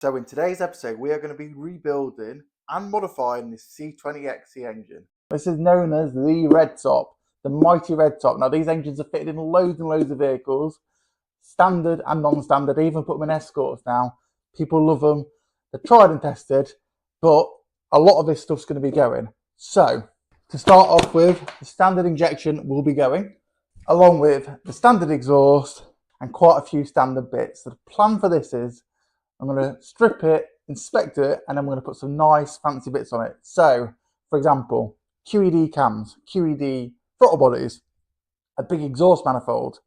So in today's episode, we are going to be rebuilding and modifying this C20XE engine. This is known as the Red Top, the mighty Red Top. Now these engines are fitted in loads and loads of vehicles, standard and non-standard. They even put them in escorts now. People love them. They're tried and tested, but a lot of this stuff's going to be going. So to start off with, the standard injection will be going, along with the standard exhaust and quite a few standard bits. So the plan for this is I'm going to strip it, inspect it, and then I'm going to put some nice fancy bits on it. So, for example, QED cams, QED throttle bodies, a big exhaust manifold,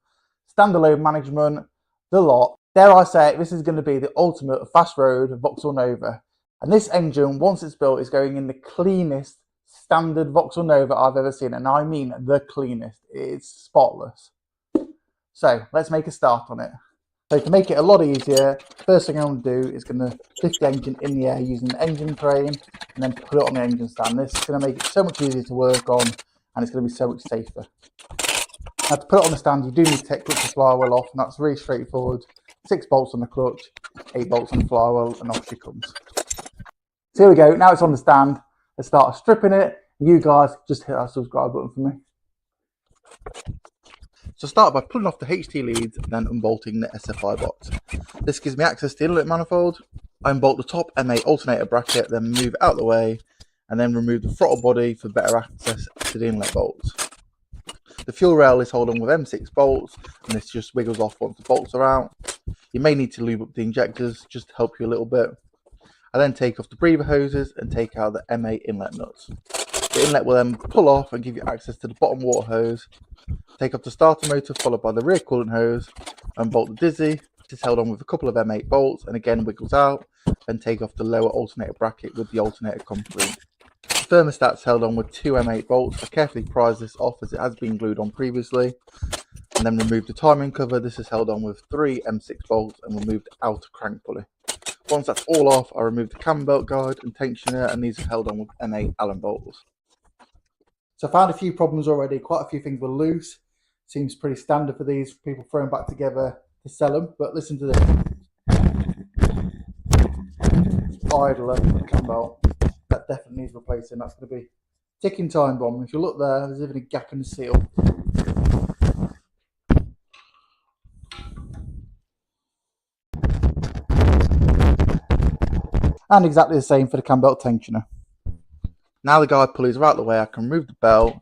standard load management, the lot. Dare I say it, this is going to be the ultimate fast road Vauxhall Nova. And this engine, once it's built, is going in the cleanest standard Vauxhall Nova I've ever seen. And I mean the cleanest. It's spotless. So, let's make a start on it. So to make it a lot easier, first thing I'm going to do is going to lift the engine in the air using the engine crane and then put it on the engine stand. This is going to make it so much easier to work on and it's going to be so much safer. Now to put it on the stand, you do need to take clutch and flywheel off, and that's really straightforward. 6 bolts on the clutch, 8 bolts on the flywheel, and off she comes. So here we go, now it's on the stand. Let's start stripping it. You guys just hit that subscribe button for me. So start by pulling off the HT leads and then unbolting the SFI box. This gives me access to the inlet manifold. I unbolt the top MA alternator bracket, then move it out of the way, and then remove the throttle body for better access to the inlet bolts. The fuel rail is held on with M6 bolts, and this just wiggles off once the bolts are out. You may need to lube up the injectors just to help you a little bit. I then take off the breather hoses and take out the MA inlet nuts. The inlet will then pull off and give you access to the bottom water hose. Take off the starter motor followed by the rear coolant hose, unbolt the dizzy. This is held on with a couple of M8 bolts and again wiggles out, and take off the lower alternator bracket with the alternator complete. The thermostat's held on with 2 M8 bolts. I carefully prise this off as it has been glued on previously, and then remove the timing cover. This is held on with 3 M6 bolts and remove the outer crank pulley. Once that's all off, I remove the cam belt guide and tensioner, and these are held on with M8 Allen bolts. So I found a few problems already, quite a few things were loose. Seems pretty standard for these, people throwing back together to sell them, but listen to this. Idler cam belt, that definitely needs replacing. That's going to be ticking time bomb. If you look there, there's even a gap in the seal. And exactly the same for the cam belt tensioner. Now the guide pulleys are out of the way, I can remove the belt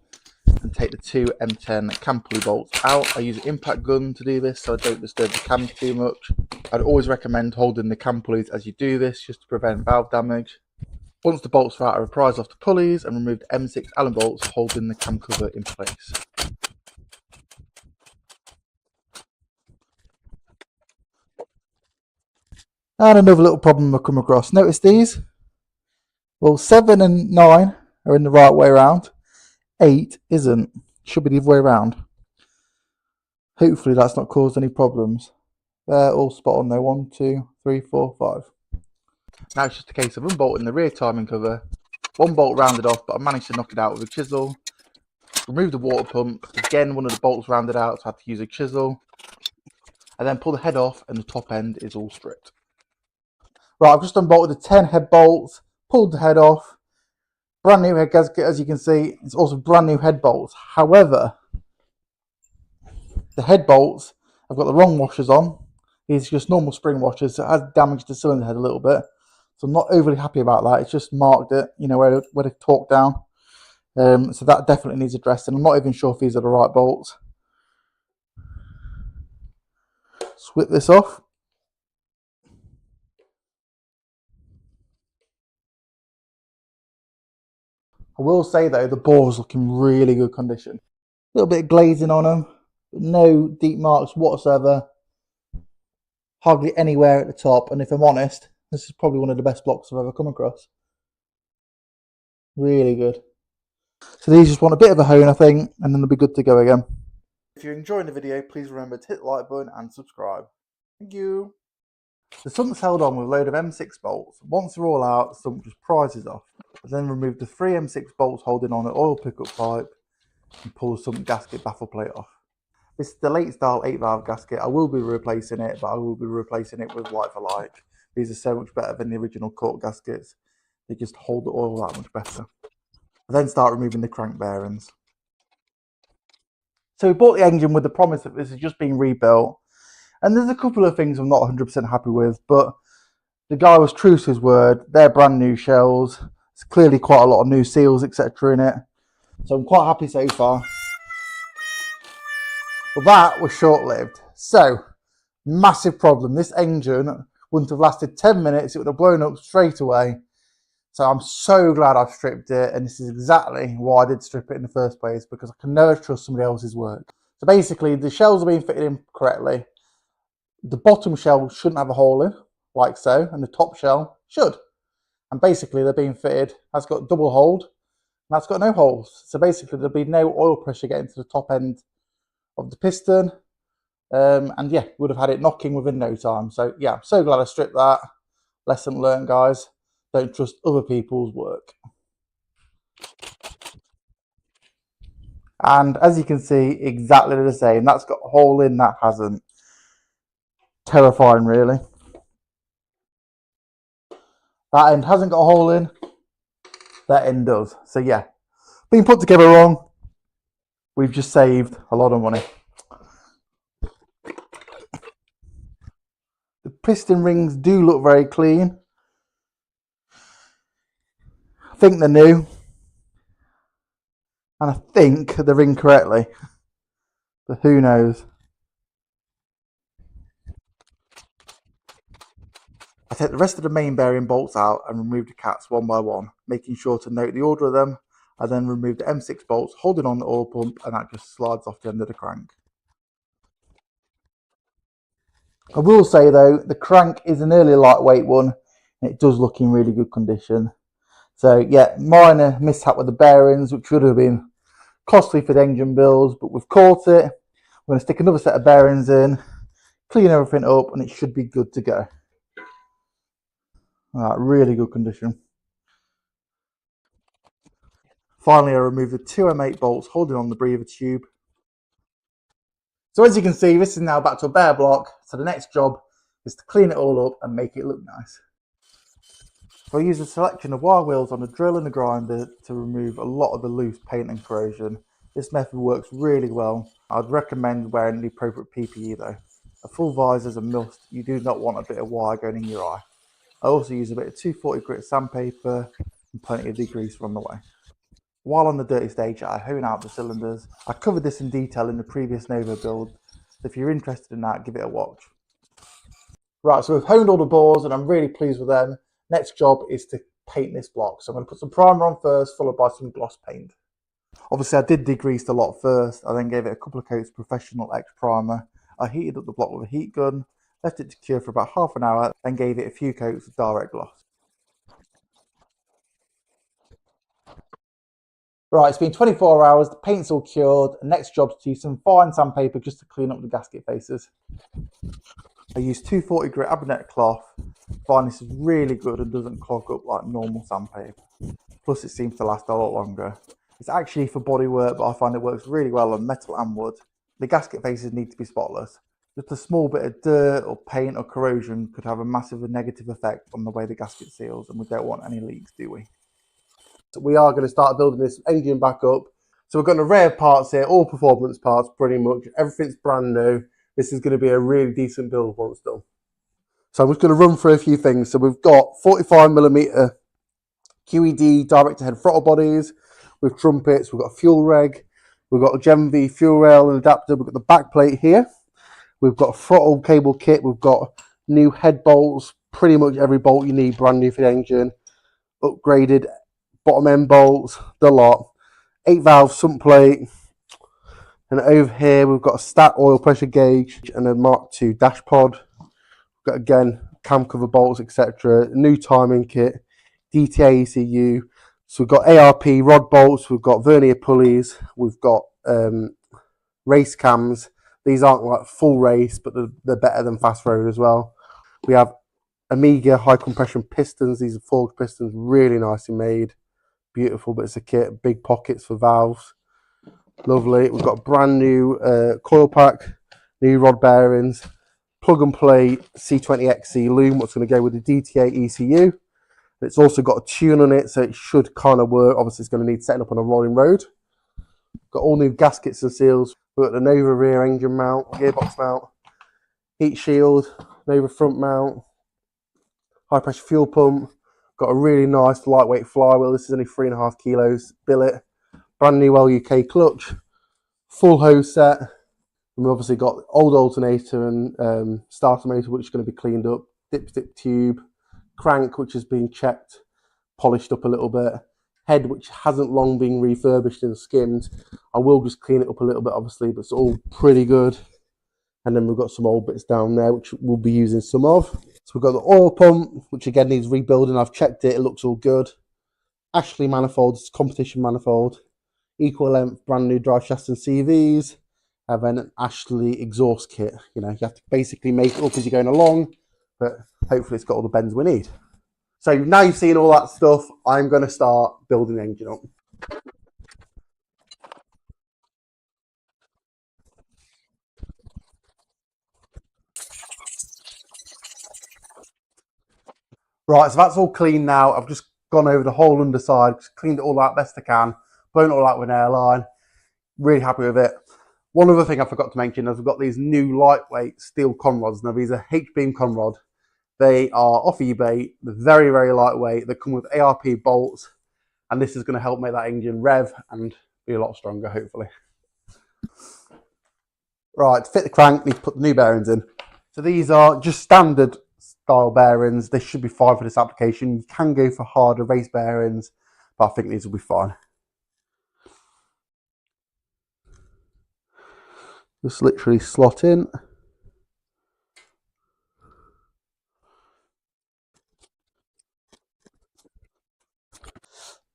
and take the 2 M10 cam pulley bolts out. I use an impact gun to do this so I don't disturb the cams too much. I'd always recommend holding the cam pulleys as you do this just to prevent valve damage. Once the bolts are out, I reprise off the pulleys and remove the M6 Allen bolts holding the cam cover in place. And another little problem I've come across. Notice these? Well, 7 and 9 are in the right way around. 8 isn't. Should be the other way around. Hopefully that's not caused any problems. They're all spot on though. 1, 2, 3, 4, 5. Now it's just a case of unbolting the rear timing cover. 1 bolt rounded off, but I managed to knock it out with a chisel. Remove the water pump. Again, one of the bolts rounded out, so I had to use a chisel. And then pull the head off, and the top end is all stripped. Right, I've just unbolted the 10 head bolts, pulled the head off. Brand new head gasket, as you can see. It's also brand new head bolts. However, the head bolts, I've got the wrong washers on. These are just normal spring washers, so it has damaged the cylinder head a little bit. So I'm not overly happy about that. It's just marked it, you know, where to torque down. So that definitely needs addressing. I'm not even sure if these are the right bolts. Swip this off. I will say though, the bore's looking really good condition. A little bit of glazing on them, but no deep marks whatsoever. Hardly anywhere at the top, and if I'm honest, this is probably one of the best blocks I've ever come across. Really good. So these just want a bit of a hone, I think, and then they'll be good to go again. If you're enjoying the video, please remember to hit the like button and subscribe. Thank you. The sump's held on with a load of M6 bolts. Once they're all out, the sump just prizes off. I then remove the 3 M6 bolts holding on an oil pickup pipe and pull the sump gasket baffle plate off. This is the late style 8 valve gasket. I will be replacing it, but I will be replacing it with like for like. These are so much better than the original cork gaskets. They just hold the oil that much better. I then start removing the crank bearings. So we bought the engine with the promise that this is just being rebuilt. And there's a couple of things I'm not 100% happy with, but the guy was true to his word. They're brand new shells. There's clearly quite a lot of new seals, etc. in it. So I'm quite happy so far. But that was short-lived. So, massive problem. This engine wouldn't have lasted 10 minutes. It would have blown up straight away. So I'm so glad I've stripped it. And this is exactly why I did strip it in the first place, because I can never trust somebody else's work. So basically, the shells are being fitted in correctly. The bottom shell shouldn't have a hole in, like so, and the top shell should. And basically, they're being fitted. That's got double hold, and that's got no holes. So basically, there'll be no oil pressure getting to the top end of the piston. And yeah, would have had it knocking within no time. So yeah, I'm so glad I stripped that. Lesson learned, guys. Don't trust other people's work. And as you can see, exactly the same. That's got a hole in, that hasn't. Terrifying, really. That end hasn't got a hole in. That end does. So yeah, being put together wrong, we've just saved a lot of money. The piston rings do look very clean. I think they're new. And I think they're in correctly. But who knows? I take the rest of the main bearing bolts out and remove the cats one by one, making sure to note the order of them. I then remove the M6 bolts holding on the oil pump, and that just slides off the end of the crank. I will say though, the crank is an early lightweight one, and it does look in really good condition. So yeah, minor mishap with the bearings, which would have been costly for the engine builds, but we've caught it. We're going to stick another set of bearings in, clean everything up, and it should be good to go. Right, really good condition. Finally, I remove the two M8 bolts holding on the breather tube. So as you can see, this is now back to a bare block. So the next job is to clean it all up and make it look nice. So I use a selection of wire wheels on a drill and a grinder to remove a lot of the loose paint and corrosion. This method works really well. I'd recommend wearing the appropriate PPE though. A full visor is a must. You do not want a bit of wire going in your eye. I also use a bit of 240 grit sandpaper and plenty of degreaser on the way. While on the dirty stage, I hone out the cylinders. I covered this in detail in the previous Nova build, so if you're interested in that, give it a watch. Right, so we've honed all the bores and I'm really pleased with them. Next job is to paint this block. So I'm going to put some primer on first, followed by some gloss paint. Obviously I did degrease the lot first. I then gave it a couple of coats of Professional X primer. I heated up the block with a heat gun, left it to cure for about half an hour, then gave it a few coats of direct gloss. Right, it's been 24 hours, the paint's all cured. The next job is to use some fine sandpaper just to clean up the gasket faces. I use 240 grit Abernet cloth. I find this is really good and doesn't clog up like normal sandpaper. Plus it seems to last a lot longer. It's actually for bodywork, but I find it works really well on metal and wood. The gasket faces need to be spotless. Just a small bit of dirt or paint or corrosion could have a massive negative effect on the way the gasket seals, and we don't want any leaks, do we? So we are going to start building this engine back up. So we've got the rare parts here, all performance parts pretty much. Everything's brand new. This is going to be a really decent build once done. So I'm just going to run through a few things. So we've got 45mm QED direct-to-head throttle bodies with trumpets. We've got a fuel reg. We've got a Gen V fuel rail and adapter. We've got the back plate here. We've got a throttle cable kit. We've got new head bolts. Pretty much every bolt you need, brand new for the engine. Upgraded bottom end bolts, the lot. 8-valve sump plate. And over here we've got a stat oil pressure gauge and a Mark II dash pod. We've got again cam cover bolts, etc. New timing kit, DTA ECU. So we've got ARP rod bolts, we've got vernier pulleys, we've got race cams. These aren't like full race, but they're better than fast road as well. We have Amiga high compression pistons. These are forged pistons, really nicely made. Beautiful bits of kit, big pockets for valves. Lovely. We've got a brand new coil pack, new rod bearings. plug and play C20XC loom, what's going to go with the DTA ECU. It's also got a tune on it, so it should kind of work. Obviously, it's going to need setting up on a rolling road. Got all new gaskets and seals. We've got the Nova rear engine mount, gearbox mount, heat shield, Nova front mount, high pressure fuel pump. Got a really nice lightweight flywheel. This is only 3.5 kilos billet. Brand new LUK clutch, full hose set. And we've obviously got old alternator and starter motor, which is going to be cleaned up. Dipstick tube, crank, which has been checked, polished up a little bit. Head, which hasn't long been refurbished and skimmed. I will just clean it up a little bit, obviously, but it's all pretty good. And then we've got some old bits down there, which we'll be using some of. So we've got the oil pump, which again needs rebuilding. I've checked it, it looks all good. Ashley manifold, it's competition manifold. Equal length, brand new drive shafts and CVs. And then an Ashley exhaust kit. You know, you have to basically make it up as you're going along, but hopefully it's got all the bends we need. So now you've seen all that stuff, I'm going to start building the engine up. Right, so that's all clean now. I've just gone over the whole underside, cleaned it all out best I can, blown it all out with an airline. Really happy with it. One other thing I forgot to mention is we've got these new lightweight steel conrods. Now these are H-beam conrod. They are off eBay. They're very, very lightweight. They come with ARP bolts, and this is going to help make that engine rev and be a lot stronger, hopefully. Right, to fit the crank, need to put the new bearings in. So these are just standard style bearings. They should be fine for this application. You can go for harder race bearings, but I think these will be fine. Just literally slot in.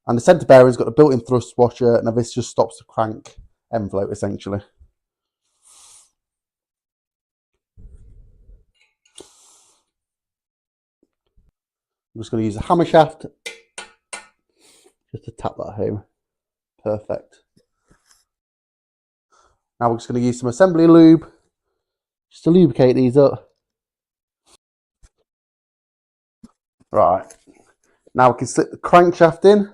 And the centre bearing's got a built-in thrust washer, and this just stops the crank envelope essentially. I'm just going to use a hammer shaft just to tap that home. Perfect. Now we're just going to use some assembly lube just to lubricate these up. Right. Now we can slip the crankshaft in.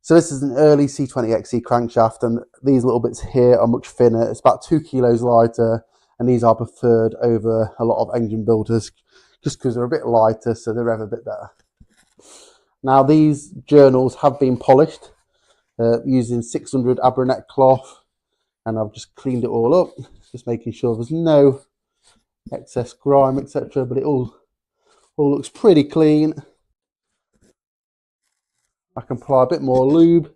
So this is an early C20XC crankshaft, and these little bits here are much thinner. It's about 2 kilos lighter, and these are preferred over a lot of engine builders just because they're a bit lighter, so they rev a bit better. Now these journals have been polished using 600 Abranet cloth, and I've just cleaned it all up, just making sure there's no excess grime, etc. But it all looks pretty clean. I can apply a bit more lube.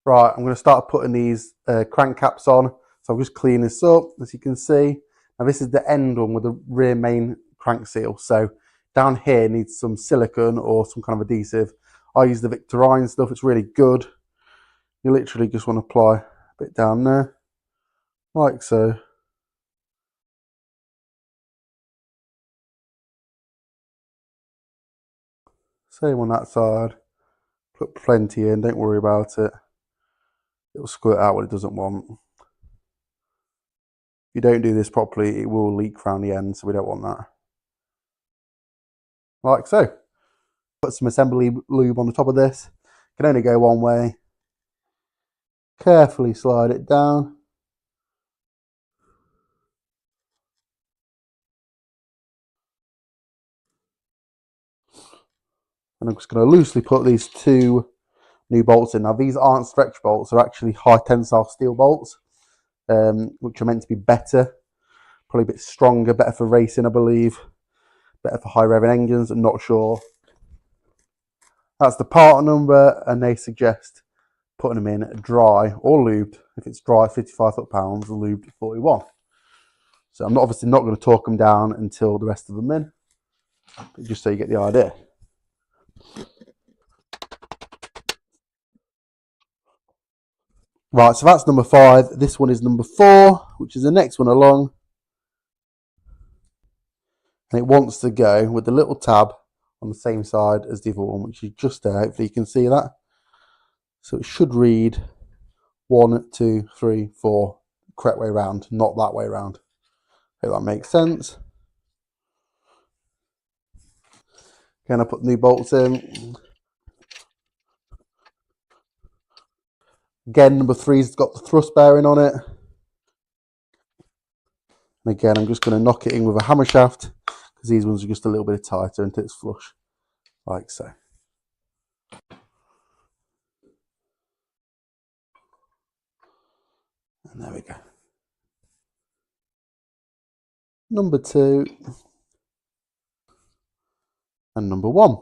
Right, I'm going to start putting these crank caps on. So I'll just clean this up, as you can see. Now this is the end one with the rear main crank seal. So down here needs some silicone or some kind of adhesive. I use the Victorine stuff, it's really good. You literally just want to apply a bit down there, like so. Same on that side. Put plenty in, don't worry about it. It'll squirt out what it doesn't want. If you don't do this properly, it will leak around the end, so we don't want that. Like so. Put some assembly lube on the top of this. Can only go one way. Carefully slide it down. And I'm just going to loosely put these two new bolts in. Now these aren't stretch bolts, they're actually high tensile steel bolts, which are meant to be better, probably a bit stronger, better for racing I believe, better for high revving engines, I'm not sure. That's the part number, and they suggest putting them in dry or lubed. If it's dry, 55 foot-pounds, lubed 41. So I'm obviously not going to torque them down until the rest of them in, but just so you get the idea. Right, so that's number 5. This one is number 4, which is the next one along. And it wants to go with the little tab on the same side as the other one, which is just there. Hopefully you can see that. So it should read 1, 2, 3, 4, correct way round, not that way round. Hope that makes sense. Again, I put new bolts in. Again, number 3's got the thrust bearing on it. And again, I'm just going to knock it in with a hammer shaft because these ones are just a little bit tighter until it's flush, like so. And there we go. Number 2 and number 1.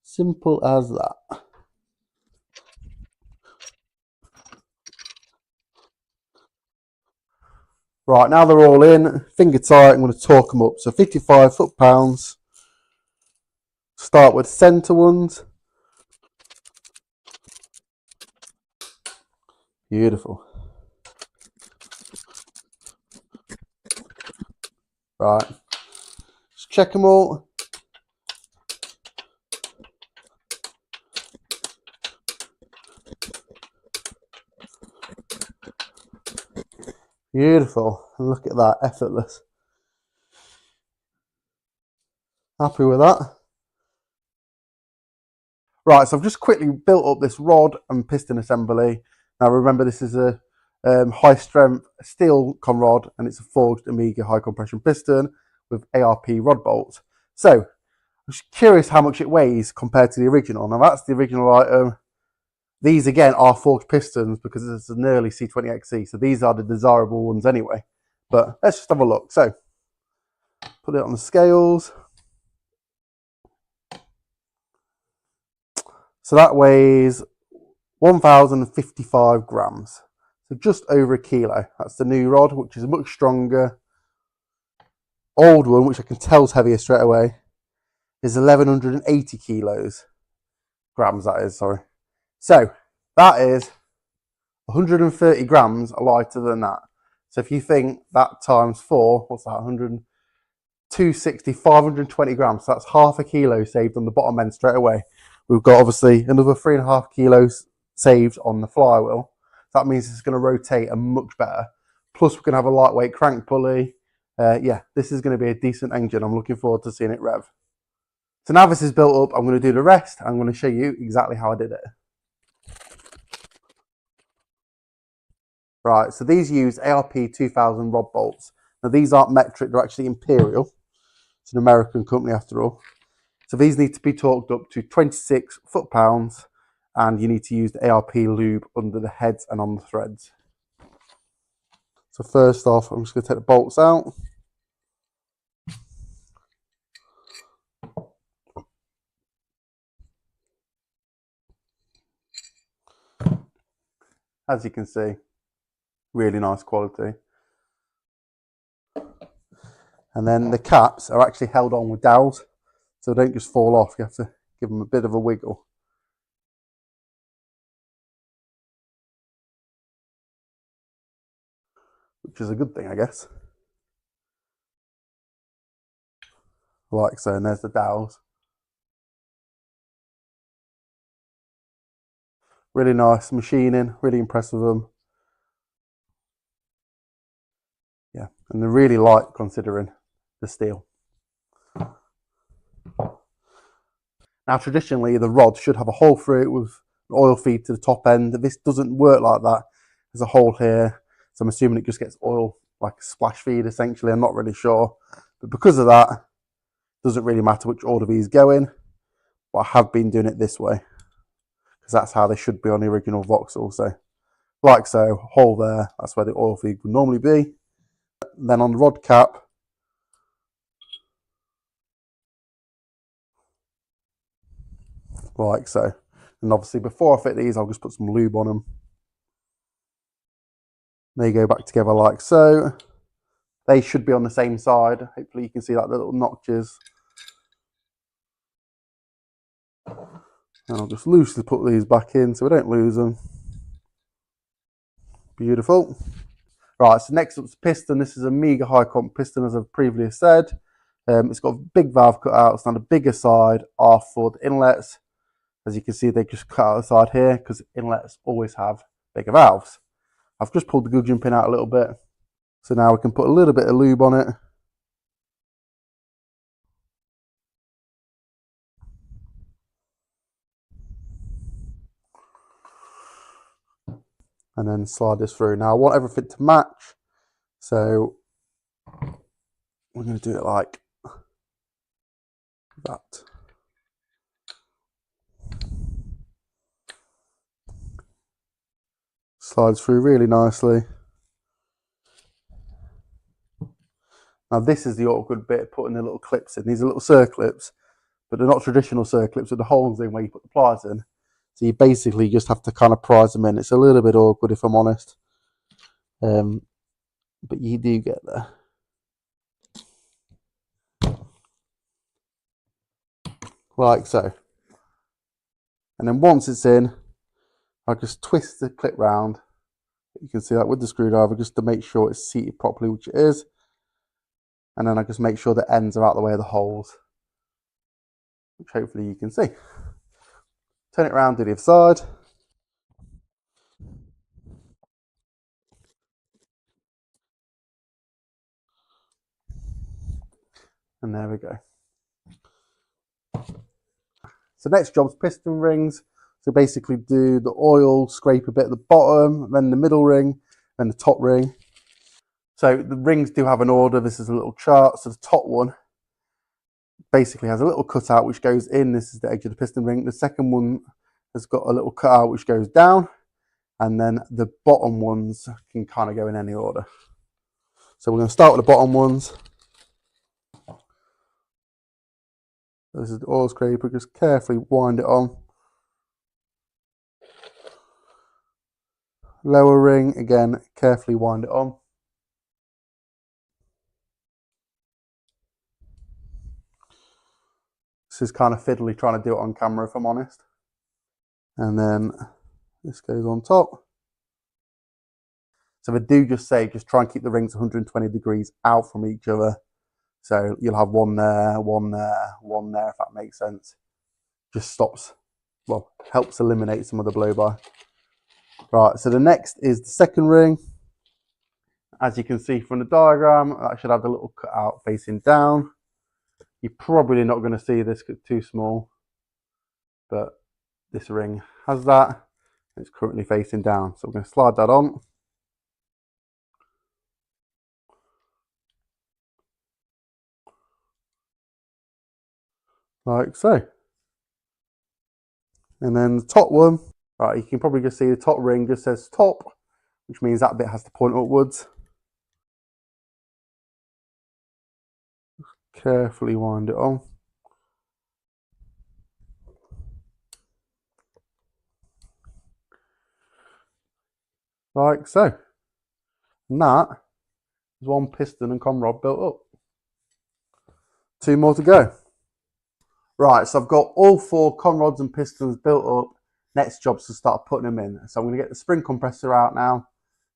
Simple as that. Right, now they're all in, finger tight, I'm going to torque them up. So 55 foot-pounds. Start with centre ones. Beautiful. Right, just check them all. Beautiful, and look at that, effortless. Happy with that. Right, so I've just quickly built up this rod and piston assembly. Now remember, this is a high strength steel conrod and it's a forged Amiga high compression piston with ARP rod bolts. So I'm just curious how much it weighs compared to the original. Now that's the original item. These again are forged pistons because it's an early C20XC, so these are the desirable ones anyway. But let's just have a look. So put it on the scales. So that weighs 1,055 grams. So just over a kilo. That's the new rod, which is much stronger. Old one, which I can tell is heavier straight away, is 1,180 grams, that is, sorry. So that is 130 grams lighter than that. So if you think that times 4, what's that, 100, 260, 520 grams. So that's half a kilo saved on the bottom end straight away. We've got obviously another 3.5 kilos saved on the flywheel. That means it's going to rotate much better. Plus we're going to have a lightweight crank pulley. Yeah, this is going to be a decent engine. I'm looking forward to seeing it rev. So now this is built up, I'm going to do the rest. I'm going to show you exactly how I did it. Right, so these use ARP 2000 rod bolts. Now these aren't metric, they're actually imperial. It's an American company after all. So these need to be torqued up to 26 foot-pounds and you need to use the ARP lube under the heads and on the threads. So first off, I'm just going to take the bolts out. As you can see, really nice quality. And then the caps are actually held on with dowels, so they don't just fall off. You have to give them a bit of a wiggle. Which is a good thing, I guess. Like so, and there's the dowels. Really nice machining, really impressed with them. Yeah, and they're really light considering the steel. Now traditionally the rod should have a hole through it with an oil feed to the top end. This doesn't work like that. There's a hole here, so I'm assuming it just gets oil, like a splash feed essentially. I'm not really sure, but because of that, it doesn't really matter which order these go in. But I have been doing it this way because that's how they should be on the original Vauxhall. So like so, hole there, that's where the oil feed would normally be. Then on the rod cap, like so. And obviously before I fit these, I'll just put some lube on them. They go back together like so. They should be on the same side. Hopefully you can see like the little notches. And I'll just loosely put these back in so we don't lose them. Beautiful. Right, so next up is the piston. This is a Amiga high comp piston, as I've previously said. It's got a big valve cut out. It's on the bigger side are for the inlets. As you can see, they just cut out the side here because inlets always have bigger valves. I've just pulled the gudgeon pin out a little bit. So now we can put a little bit of lube on it. And then slide this through. Now I want everything to match. So we're going to do it like that. Slides through really nicely. Now this is the awkward bit, putting the little clips in. These are little circlips, but they're not traditional circlips with the holes in where you put the pliers in. So you basically just have to kind of prise them in. It's a little bit awkward if I'm honest. But you do get there. Like so. And then once it's in, I just twist the clip round. You can see that with the screwdriver just to make sure it's seated properly, which it is. And then I just make sure the ends are out the way of the holes, which hopefully you can see. Turn it around to the other side. And there we go. So next job's piston rings. So basically do the oil, scrape a bit at the bottom, then the middle ring, then the top ring. So the rings do have an order. This is a little chart. So the top one basically has a little cutout which goes in. This is the edge of the piston ring. The second one has got a little cutout which goes down. And then the bottom ones can kind of go in any order. So we're going to start with the bottom ones. This is the oil scraper. Just carefully wind it on. Lower ring, again, carefully wind it on. This is kind of fiddly trying to do it on camera, if I'm honest. And then this goes on top. So I do just say, just try and keep the rings 120 degrees out from each other. So you'll have one there, one there, one there, if that makes sense. Just stops, well, helps eliminate some of the blow by. Right, so the next is the second ring. As you can see from the diagram, that should have the little cutout facing down. You're probably not going to see this because it's too small, but this ring has that. It's currently facing down. So we're going to slide that on. Like so. And then the top one, right, you can probably just see the top ring just says top, which means that bit has to point upwards. Carefully wind it on. Like so. And that is one piston and con rod built up. 2 more to go. Right, so I've got all 4 con rods and pistons built up. Next job's to start putting them in. So I'm going to get the spring compressor out now,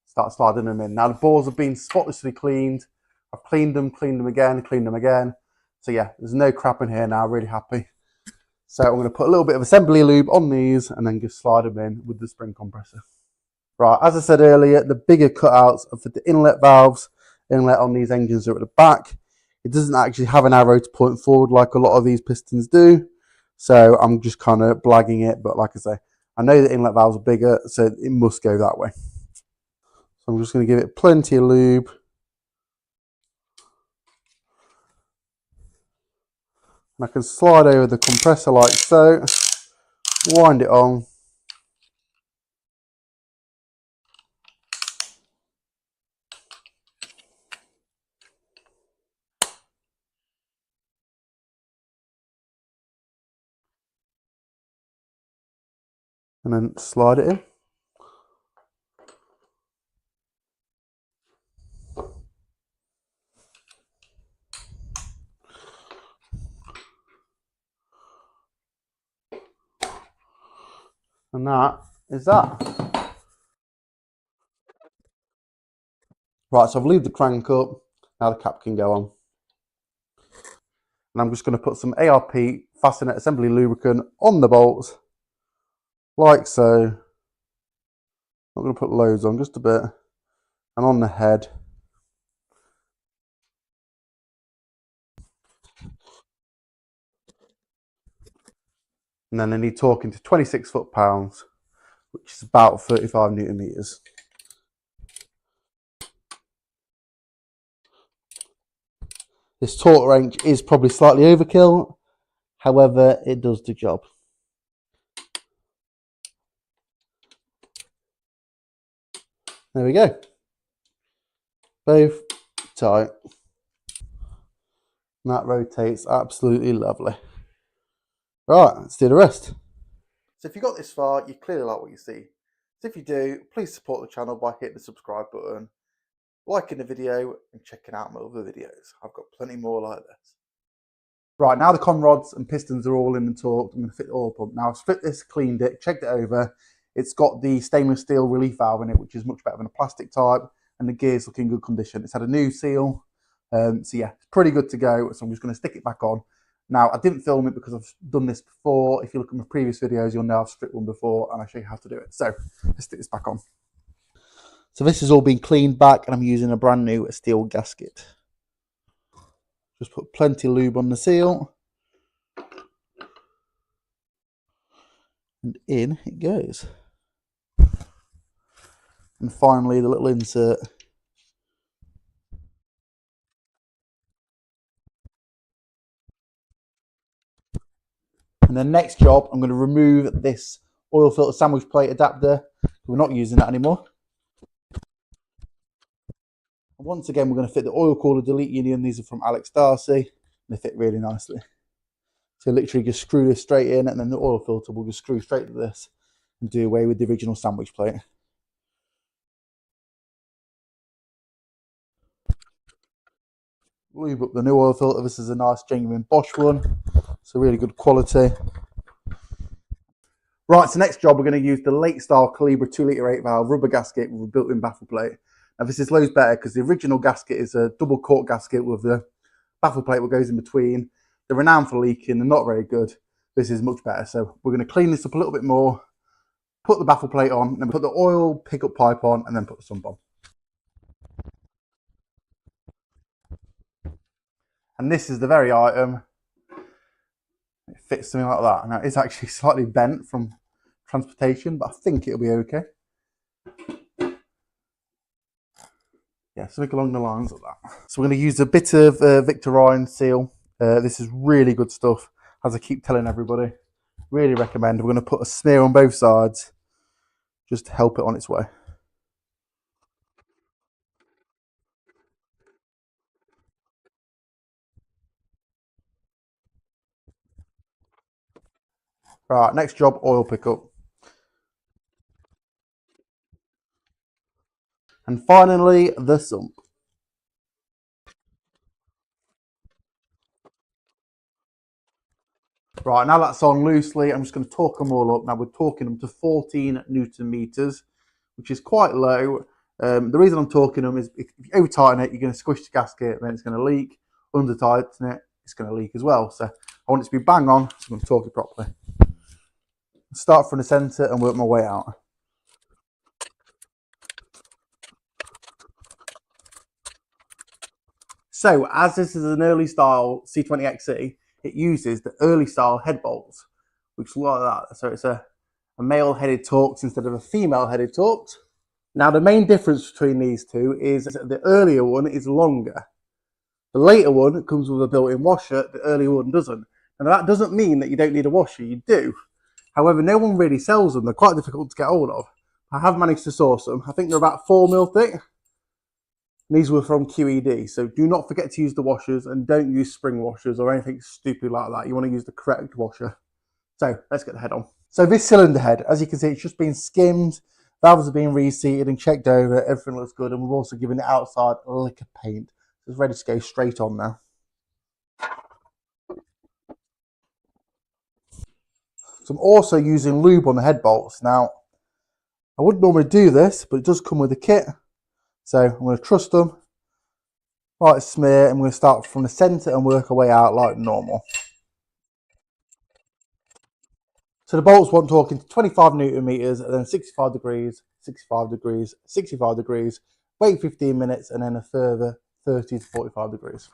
start sliding them in. Now the bores have been spotlessly cleaned. I've cleaned them again, cleaned them again. So yeah, there's no crap in here now, really happy. So I'm going to put a little bit of assembly lube on these and then just slide them in with the spring compressor. Right, as I said earlier, the bigger cutouts are for the inlet valves. Inlet on these engines are at the back. It doesn't actually have an arrow to point forward like a lot of these pistons do. So I'm just kind of blagging it. But like I say, I know the inlet valves are bigger, so it must go that way. So I'm just going to give it plenty of lube. And I can slide over the compressor like so. Wind it on. And then slide it in. And that is that. Right, so I've lubed the crank up. Now the cap can go on. And I'm just going to put some ARP fastener assembly lubricant on the bolts, like so. Not going to put loads on, just a bit. And on the head. And then I need torquing to 26 foot-pounds, which is about 35 newton meters. This torque range is probably slightly overkill, however, it does the job. There we go. Both tight. And that rotates absolutely lovely. Right, let's do the rest. So if you got this far, you clearly like what you see. So if you do, please support the channel by hitting the subscribe button, liking the video, and checking out my other videos. I've got plenty more like this. Right, now the con rods and pistons are all in and torqued. I'm going to fit the oil pump. Now I've split this, cleaned it, checked it over. It's got the stainless steel relief valve in it, which is much better than a plastic type, and the gear's look in good condition. It's had a new seal, so yeah, it's pretty good to go. So I'm just going to stick it back on. Now, I didn't film it because I've done this before. If you look at my previous videos, you'll know I've stripped one before and I show you how to do it. So let's stick this back on. So this has all been cleaned back and I'm using a brand new steel gasket. Just put plenty of lube on the seal. And in it goes. And finally, the little insert. And the next job, I'm going to remove this oil filter sandwich plate adapter. We're not using that anymore. And once again, we're going to fit the oil cooler delete union. These are from Alex Darcy. They fit really nicely. So literally just screw this straight in, and then the oil filter will just screw straight to this and do away with the original sandwich plate. Lube up the new oil filter. This is a nice genuine Bosch one. It's a really good quality. Right, so next job, we're going to use the late style Calibra 2-litre 8 valve rubber gasket with a built-in baffle plate. Now this is loads better because the original gasket is a double cork gasket with the baffle plate that goes in between. They're renowned for leaking, they're not very good. This is much better. So we're going to clean this up a little bit more, put the baffle plate on, then put the oil pickup pipe on, and then put the sump on. And this is the very item. It fits something like that. Now it's actually slightly bent from transportation, but I think it'll be okay. Yeah, something along the lines of that. So we're going to use a bit of Victor Ryan seal. This is really good stuff, as I keep telling everybody. Really recommend. We're going to put a smear on both sides, just to help it on its way. Right, next job, oil pickup. And finally, the sump. Right, now that's on loosely, I'm just going to torque them all up. Now we're torquing them to 14 Newton meters, which is quite low. The reason I'm torquing them is if you over tighten it, you're going to squish the gasket, then it's going to leak. Under tighten it, it's going to leak as well. So I want it to be bang on, so I'm going to torque it properly. Start from the centre and work my way out. So as this is an early style C20XE, it uses the early style head bolts, which look like that. So it's a male headed Torx instead of a female headed Torx. Now the main difference between these two is that the earlier one is longer. The later one comes with a built-in washer, the earlier one doesn't. And that doesn't mean that you don't need a washer, you do. However, no one really sells them, they're quite difficult to get hold of. I have managed to source them. I think they're about 4mm thick. These were from QED, so do not forget to use the washers and don't use spring washers or anything stupid like that. You want to use the correct washer. So let's get the head on. So this cylinder head, as you can see, it's just been skimmed, valves have been reseated and checked over, everything looks good, and we've also given it outside a lick of paint. So it's ready to go straight on now. So I'm also using lube on the head bolts. Now, I wouldn't normally do this, but it does come with a kit. So I'm going to trust them, light smear, and we're going to start from the centre and work our way out like normal. So the bolts want torquing to 25 Newton meters and then 65 degrees, 65 degrees, 65 degrees, wait 15 minutes, and then a further 30 to 45 degrees.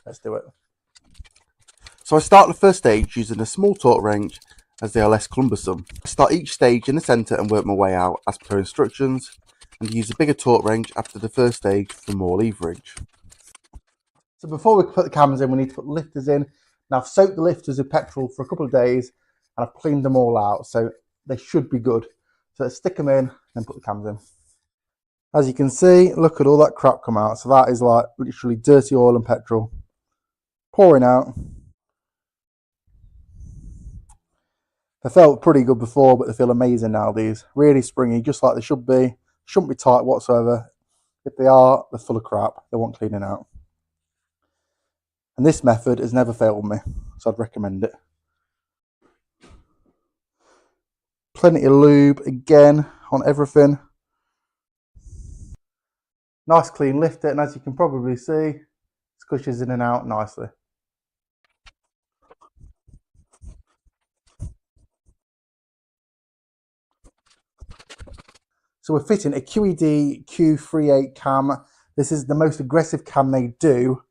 Let's do it. So I start the first stage using a small torque wrench as they are less cumbersome. I start each stage in the centre and work my way out as per instructions, and use a bigger torque wrench after the first stage for more leverage. So before we put the cams in, we need to put the lifters in. Now I've soaked the lifters with petrol for a couple of days and I've cleaned them all out, so they should be good. So let's stick them in and put the cams in. As you can see, look at all that crap come out. So that is like literally dirty oil and petrol pouring out. They felt pretty good before, but they feel amazing now, these. Really springy, just like they should be. Shouldn't be tight whatsoever. If they are, they're full of crap. They want cleaning out. And this method has never failed me, so I'd recommend it. Plenty of lube again on everything. Nice clean lifter, and as you can probably see, squishes in and out nicely. So we're fitting a QED Q38 cam. This is the most aggressive cam they do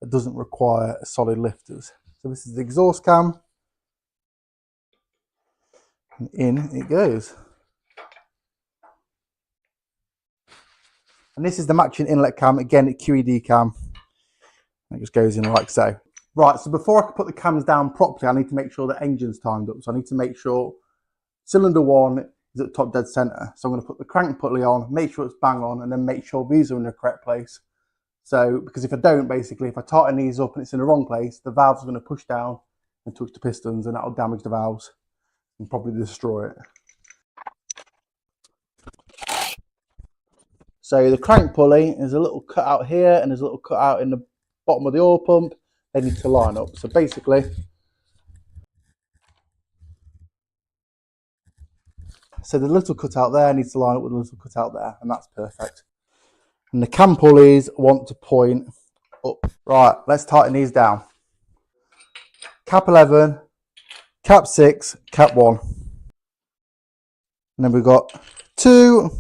that doesn't require solid lifters. So this is the exhaust cam. And in it goes. And this is the matching inlet cam, again a QED cam. And it just goes in like so. Right, so before I can put the cams down properly, I need to make sure the engine's timed up. So I need to make sure cylinder 1 is at the top dead center. So I'm going to put the crank pulley on, make sure it's bang on, and then make sure these are in the correct place. So, because if I don't, basically, if I tighten these up and it's in the wrong place, the valve's going to push down and touch the pistons, and that'll damage the valves and probably destroy it. So the crank pulley is a little cut out here, and there's a little cut out in the bottom of the oil pump. They need to line up. So basically, so the little cut out there needs to line up with the little cut out there, and that's perfect. And the cam pulleys want to point up. Right, let's tighten these down. Cap 11, cap 6, cap 1. And then we've got 2,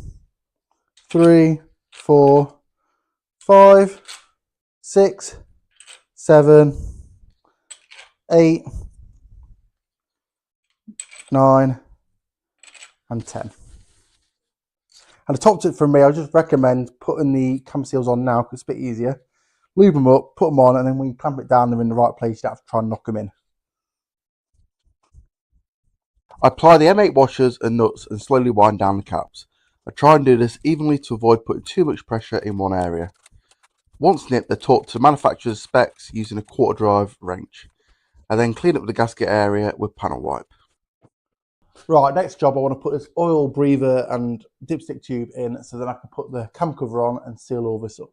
3, 4, 5, 6, 7, 8, 9, and 10. And the top tip from me, I just recommend putting the cam seals on now because it's a bit easier. Lube them up, put them on, and then when you clamp it down, they're in the right place. You don't have to try and knock them in. I apply the M8 washers and nuts and slowly wind down the caps. I try and do this evenly to avoid putting too much pressure in one area. Once nipped, they're torqued to the manufacturer's specs using a quarter drive wrench. I then clean up the gasket area with panel wipe. Right, next job, I want to put this oil breather and dipstick tube in so that I can put the cam cover on and seal all this up.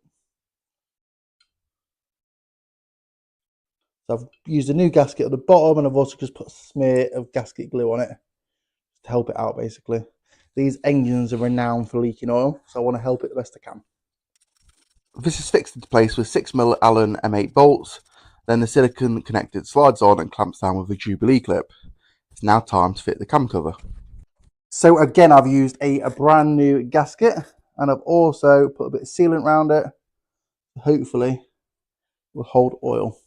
So I've used a new gasket at the bottom, and I've also just put a smear of gasket glue on it to help it out basically. These engines are renowned for leaking oil, so I want to help it the best I can. This is fixed into place with 6mm Allen M8 bolts. Then the silicone connected slides on and clamps down with a Jubilee clip. It's now time to fit the cam cover. So again, I've used a brand new gasket, and I've also put a bit of sealant around it. Hopefully it will hold oil.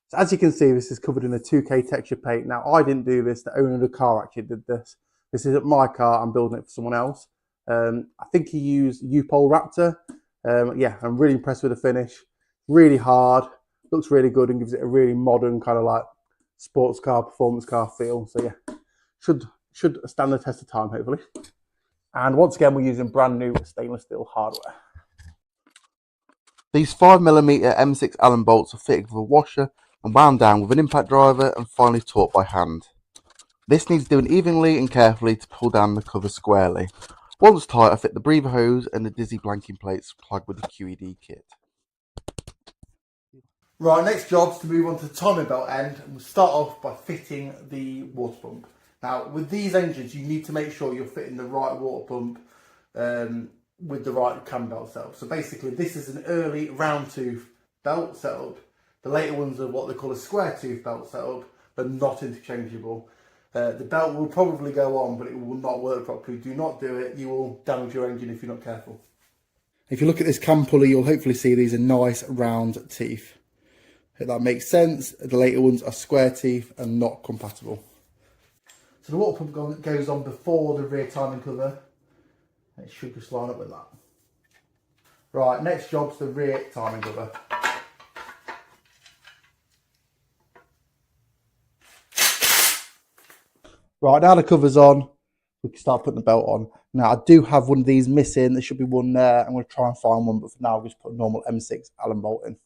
So as you can see, this is covered in a 2K texture paint. Now I didn't do this, the owner of the car actually did this. This isn't my car, I'm building it for someone else. I think he used U-Pole Raptor. Yeah, I'm really impressed with the finish. Really hard, looks really good, and gives it a really modern kind of like sports car, performance car feel. So yeah, should stand the test of time hopefully. And once again, we're using brand new stainless steel hardware. These 5mm M6 Allen bolts are fitted with a washer and wound down with an impact driver and finally torqued by hand. This needs doing evenly and carefully to pull down the cover squarely. Once tight, I fit the breather hose and the dizzy blanking plates plugged with the QED kit. Right, next job is to move on to the timing belt end, and we'll start off by fitting the water pump. Now, with these engines, you need to make sure you're fitting the right water pump with the right cam belt setup. So basically, this is an early round tooth belt setup. The later ones are what they call a square tooth belt setup, but not interchangeable. The belt will probably go on, but it will not work properly. Do not do it. You will damage your engine if you're not careful. If you look at this cam pulley, you'll hopefully see these are nice round teeth. If that makes sense, the later ones are square teeth and not compatible. So the water pump goes on before the rear timing cover. It should just line up with that. Right, next job's the rear timing cover. Right, now the cover's on, we can start putting the belt on. Now, I do have one of these missing. There should be one there. I'm going to try and find one, but for now, I'll just put a normal M6 Allen bolt in.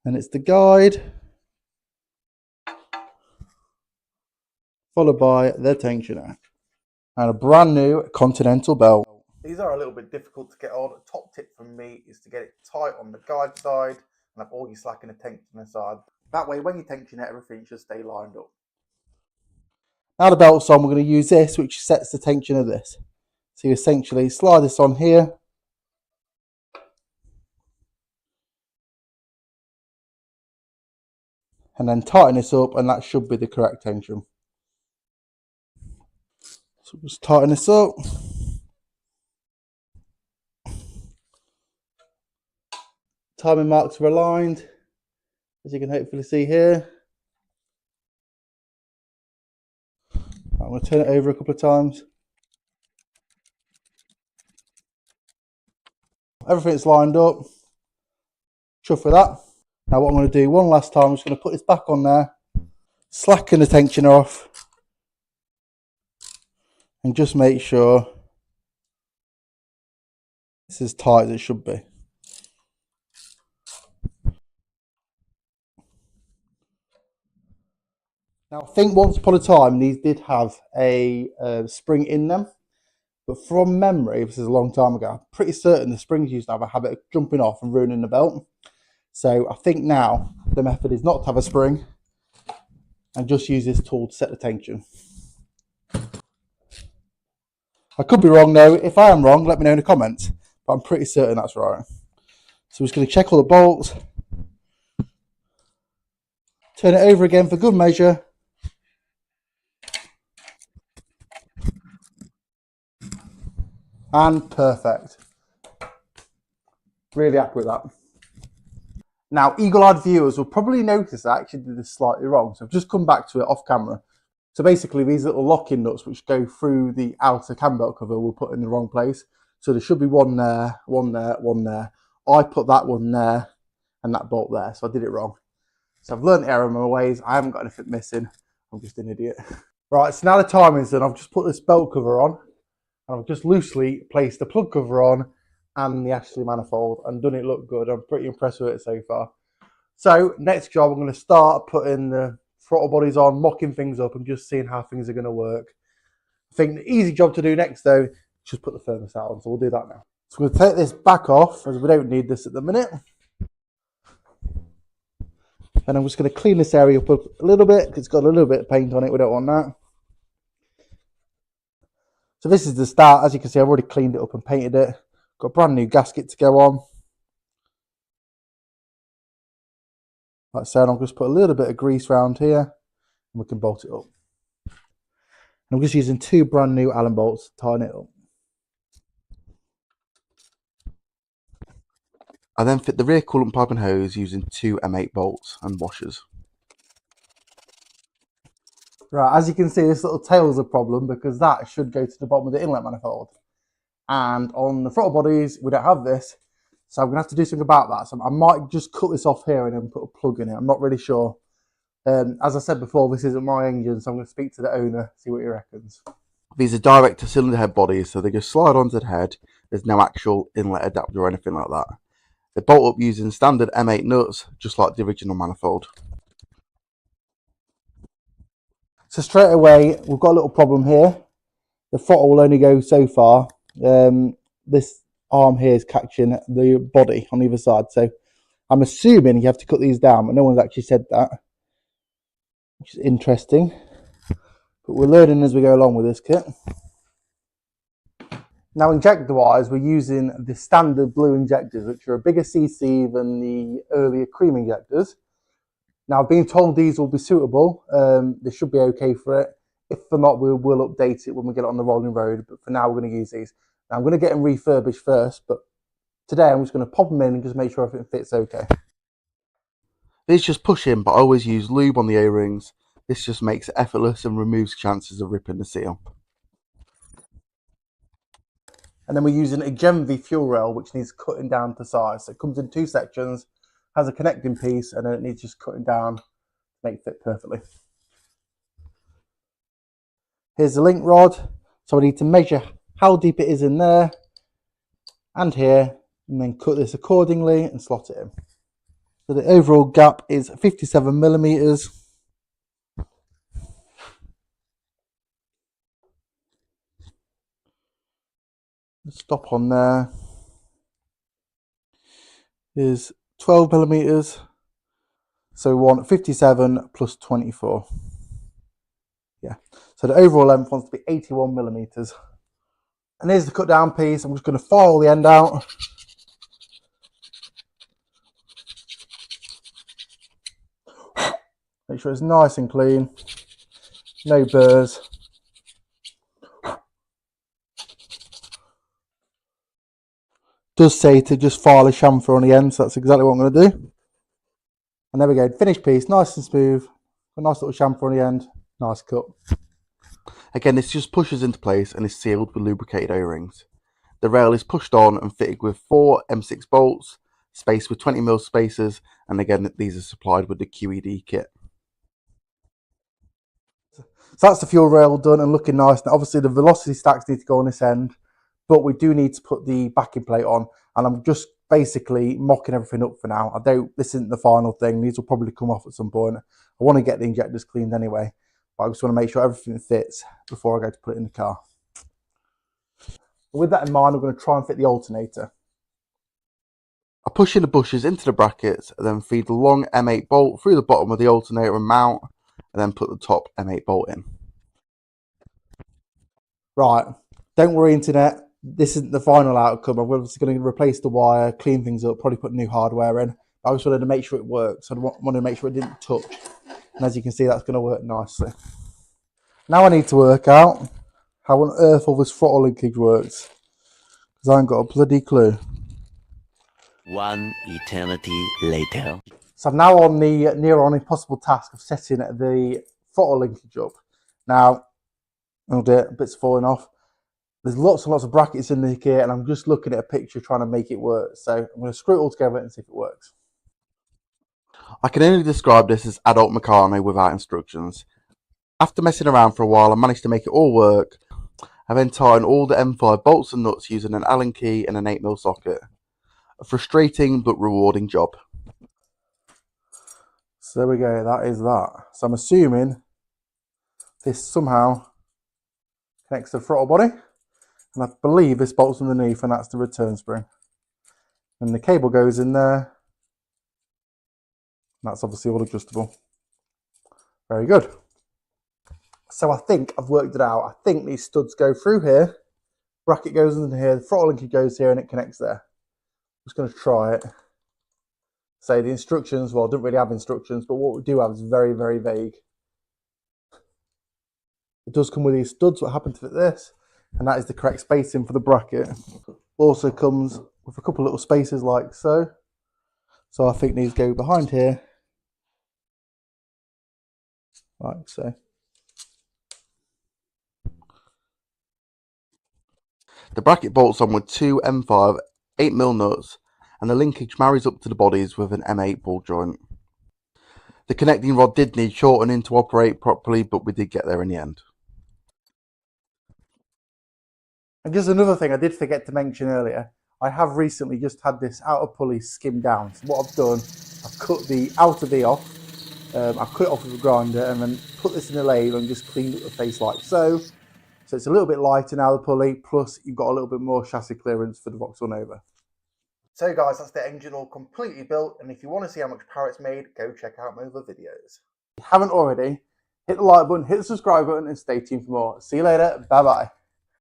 And it's the guide, followed by the tensioner. And a brand new Continental belt. These are a little bit difficult to get on. A top tip from me is to get it tight on the guide side and have all your slack in the tensioner side. That way, when you tension it, everything should stay lined up. Now the belt's on, we're going to use this, which sets the tension of this. So you essentially slide this on here. And then tighten this up, and that should be the correct tension. So just tighten this up. Timing marks are aligned, as you can hopefully see here. I'm going to turn it over a couple of times. Everything's lined up. Chuff with that. Now what I'm going to do one last time, I'm just going to put this back on there, slacken the tensioner off, and just make sure it's as tight as it should be. Now I think once upon a time these did have a spring in them, but from memory, this is a long time ago, I'm pretty certain the springs used to have a habit of jumping off and ruining the belt. So I think now the method is not to have a spring and just use this tool to set the tension. I could be wrong though. If I am wrong, let me know in the comments, but I'm pretty certain that's right. So we're just going to check all the bolts, turn it over again for good measure, and perfect. Really happy with that. Now, eagle-eyed viewers will probably notice that I actually did this slightly wrong, so I've just come back to it off camera. So basically, these little locking nuts which go through the outer cam belt cover were put in the wrong place. So there should be one there, one there, one there. I put that one there and that bolt there, so I did it wrong. So I've learned the error of my ways. I haven't got anything missing. I'm just an idiot. Right, so now the timing's done. I've just put this belt cover on, and I've just loosely placed the plug cover on and the Ashley manifold and done it look good. I'm pretty impressed with it so far. So next job, I'm going to start putting the throttle bodies on, mocking things up and just seeing how things are going to work. I think the easy job to do next though, just put the thermostat on. So we'll do that now. So we'll take this back off as we don't need this at the minute. And I'm just going to clean this area up a little bit because it's got a little bit of paint on it. We don't want that. So this is the start. As you can see, I've already cleaned it up and painted it. Got a brand new gasket to go on. Like I said, I'll just put a little bit of grease around here and we can bolt it up. I'm just using two brand new Allen bolts to tighten it up. I then fit the rear coolant pipe and hose using two M8 bolts and washers. Right, as you can see, this little tail is a problem because that should go to the bottom of the inlet manifold. And on the throttle bodies, we don't have this. So I'm going to have to do something about that. So I might just cut this off here and then put a plug in it. I'm not really sure. As I said before, this isn't my engine, so I'm going to speak to the owner, see what he reckons. These are direct to cylinder head bodies, so they just slide onto the head. There's no actual inlet adapter or anything like that. They bolt up using standard M8 nuts, just like the original manifold. So straight away, we've got a little problem here. The throttle will only go so far. This arm here is catching the body on either side. So I'm assuming you have to cut these down, but no one's actually said that, which is interesting. But we're learning as we go along with this kit. Now, injector-wise, we're using the standard blue injectors, which are a bigger CC than the earlier cream injectors. Now, I've been told these will be suitable. They should be okay for it. If they're not, we will update it when we get it on the rolling road. But for now, we're going to use these. Now, I'm going to get them refurbished first, but today I'm just going to pop them in and just make sure everything fits okay. These just push in, but I always use lube on the O-rings. This just makes it effortless and removes chances of ripping the seal. And then we're using a Gen V fuel rail, which needs cutting down to size. So it comes in 2 sections, has a connecting piece, and then it needs just cutting down to make it fit perfectly. Here's the link rod. So I need to measure how deep it is in there and here, and then cut this accordingly and slot it in. So the overall gap is 57 millimeters. Stop on there is 12 millimeters. So we want 57 plus 24. Yeah. So the overall length wants to be 81 millimeters. And here's the cut down piece. I'm just going to file the end out. Make sure it's nice and clean. No burrs. Does say to just file a chamfer on the end, so that's exactly what I'm going to do. And there we go, finished piece, nice and smooth. A nice little chamfer on the end, nice cut. Again, this just pushes into place and is sealed with lubricated O-rings. The rail is pushed on and fitted with 4 M6 bolts, spaced with 20mm spacers, and again, these are supplied with the QED kit. So that's the fuel rail done and looking nice. Now obviously the velocity stacks need to go on this end, but we do need to put the backing plate on, and I'm just basically mocking everything up for now. This isn't the final thing. These will probably come off at some point. I want to get the injectors cleaned anyway, but I just want to make sure everything fits before I go to put it in the car. With that in mind, I'm going to try and fit the alternator. I push in the bushes into the brackets and then feed the long M8 bolt through the bottom of the alternator and mount, and then put the top M8 bolt in. Right, don't worry internet, this isn't the final outcome. I'm obviously going to replace the wire, clean things up, probably put new hardware in. I just wanted to make sure it worked, so I wanted to make sure it didn't touch. And as you can see, that's going to work nicely. Now I need to work out how on earth all this throttle linkage works, because I ain't got a bloody clue. One eternity later. So I'm now on the near on impossible task of setting the throttle linkage up. Now, oh dear, bits falling off. There's lots and lots of brackets in the kit, and I'm just looking at a picture trying to make it work. So I'm going to screw it all together and see if it works. I can only describe this as adult Meccano without instructions. After messing around for a while, I managed to make it all work. I then tightened all the M5 bolts and nuts using an Allen key and an 8mm socket. A frustrating but rewarding job. So there we go, that is that. So I'm assuming this somehow connects to the throttle body, and I believe this bolts underneath, and that's the return spring. And the cable goes in there. That's obviously all adjustable. Very good. So I think I've worked it out. I think these studs go through here, bracket goes into here, the throttle linkage goes here, and it connects there. I'm just going to try it. Say the instructions, well, I don't really have instructions, but what we do have is very, very vague. It does come with these studs, what happened to fit this, and that is the correct spacing for the bracket. Also comes with a couple of little spaces like so. So I think these go behind here, like so. The bracket bolts on with 2 M5 8mm nuts, and the linkage marries up to the bodies with an M8 ball joint. The connecting rod did need shortening to operate properly, but we did get there in the end. And just another thing I did forget to mention earlier, I have recently just had this outer pulley skimmed down. So what I've done, I've cut the outer V off, I've cut it off with a grinder, and then put this in a lathe and just cleaned up the face like so. So it's a little bit lighter now, the pulley, plus you've got a little bit more chassis clearance for the Vauxhall Nova. So guys, that's the engine all completely built, and if you want to see how much power it's made, go check out my other videos. If you haven't already, hit the like button, hit the subscribe button, and stay tuned for more. See you later. Bye bye.